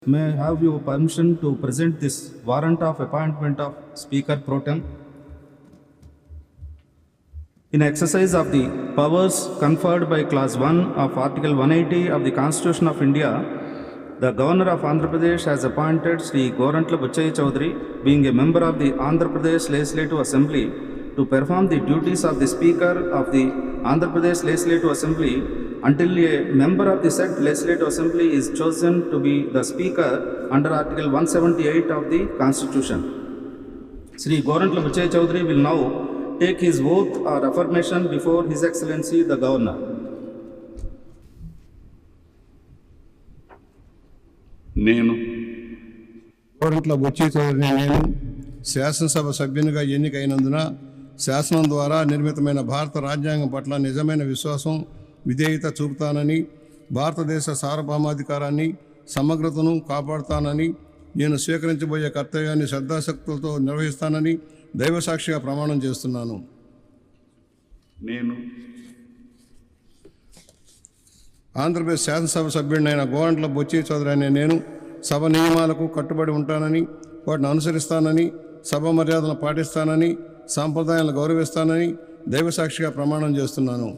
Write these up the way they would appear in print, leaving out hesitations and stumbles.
May I have your permission to present this warrant of appointment of Speaker Pro Tem? In exercise of the powers conferred by Clause 1 of Article 180 of the Constitution of India, the Governor of Andhra Pradesh has appointed Sri Gorantla Bachai Chaudhary, being a member of the Andhra Pradesh Legislative Assembly, to perform the duties of the Speaker of the Andhra Pradesh Legislative Assembly until a member of the said Legislative Assembly is chosen to be the Speaker under Article 178 of the Constitution. Sri Gorantla Bachai Chaudhary will now take his oath or affirmation before His Excellency the Governor. నేను గోరంట్ల బొచ్చి చౌదరిని నేను శాసనసభ సభ్యునిగా ఎన్నికైనందున శాసనం ద్వారా నిర్మితమైన భారత రాజ్యాంగం పట్ల నిజమైన విశ్వాసం విధేయత చూపుతానని, భారతదేశ సార్వభౌమాధికారాన్ని సమగ్రతను కాపాడుతానని, నేను స్వీకరించబోయే కర్తవ్యాన్ని శ్రద్ధాశక్తులతో నిర్వహిస్తానని దైవసాక్షిగా ప్రమాణం చేస్తున్నాను. నేను ఆంధ్రప్రదేశ్ శాసనసభ సభ్యుడినైన గోరంట్ల బొచ్చి చౌదరి అనే నేను సభ నియమాలకు కట్టుబడి ఉంటానని, వాటిని అనుసరిస్తానని, సభ మర్యాదలను పాటిస్తానని, సాంప్రదాయాలను గౌరవిస్తానని దైవసాక్షిగా ప్రమాణం చేస్తున్నాను.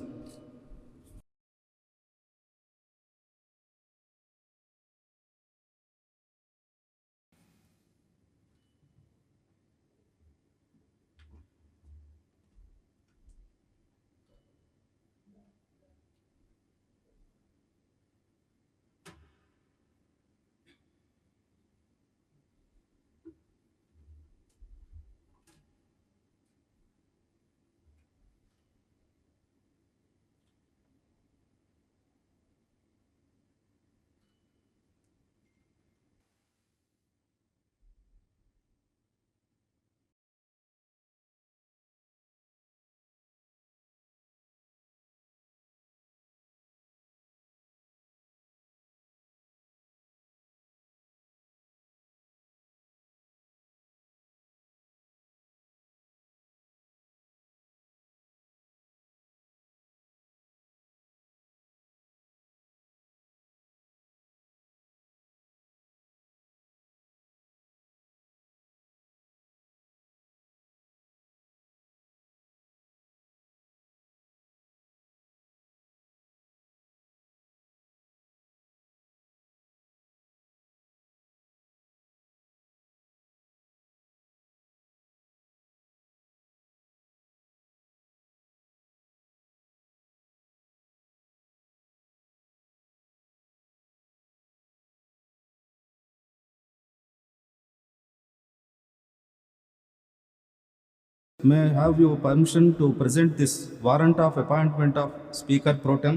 May I have your permission to present this warrant of appointment of Speaker Pro Tem?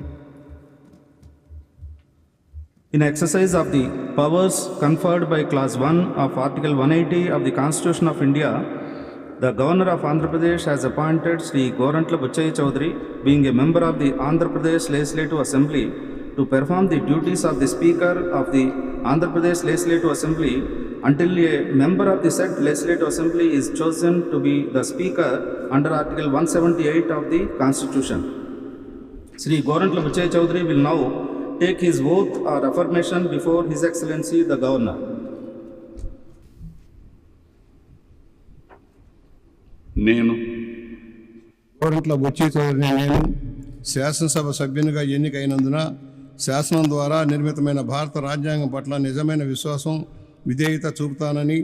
In exercise of the powers conferred by Clause 1 of Article 180 of the Constitution of India, the Governor of Andhra Pradesh has appointed Sri Gorantla Bachai Chaudhary, being a member of the Andhra Pradesh Legislative Assembly, to perform the duties of the Speaker of the Andhra Pradesh Legislative Assembly until a member of the said Legislative Assembly is chosen to be the Speaker under Article 178 of the Constitution. Sri Gorantla Bachai Chaudhary will now take his oath or affirmation before His Excellency the Governor. నేను గోరంట్ల బొచ్చి చౌదరిని నేను శాసనసభ సభ్యునిగా ఎన్నికైనందున శాసనం ద్వారా నిర్మితమైన భారత రాజ్యాంగం పట్ల నిజమైన విశ్వాసం విధేయత చూపుతానని,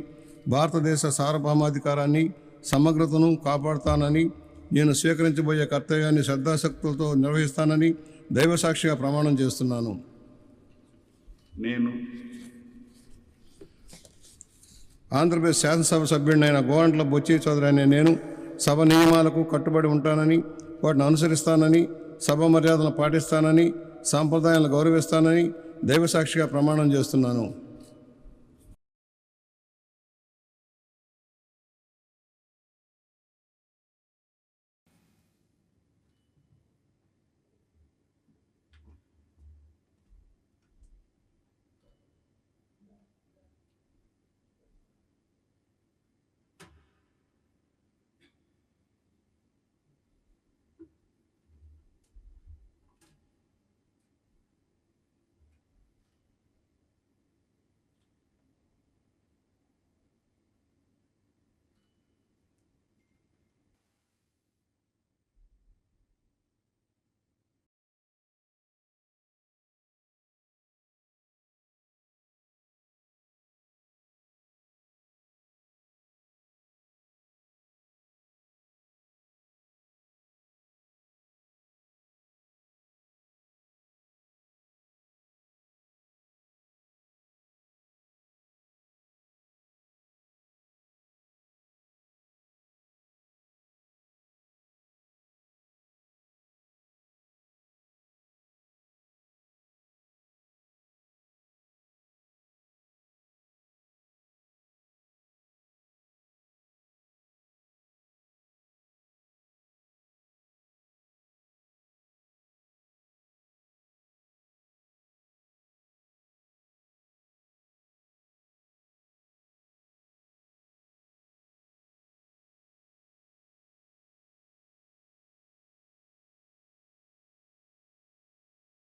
భారతదేశ సార్వభౌమాధికారాన్ని సమగ్రతను కాపాడుతానని, నేను స్వీకరించబోయే కర్తవ్యాన్ని శ్రద్ధాశక్తులతో నిర్వహిస్తానని దైవసాక్షిగా ప్రమాణం చేస్తున్నాను. నేను ఆంధ్రప్రదేశ్ శాసనసభ సభ్యుడినైన గోరంట్ల బొచ్చి చౌదరి అనే నేను సభ నియమాలకు కట్టుబడి ఉంటానని, వాటిని అనుసరిస్తానని, సభ మర్యాదలను పాటిస్తానని, సాంప్రదాయాలను గౌరవిస్తానని దైవసాక్షిగా ప్రమాణం చేస్తున్నాను.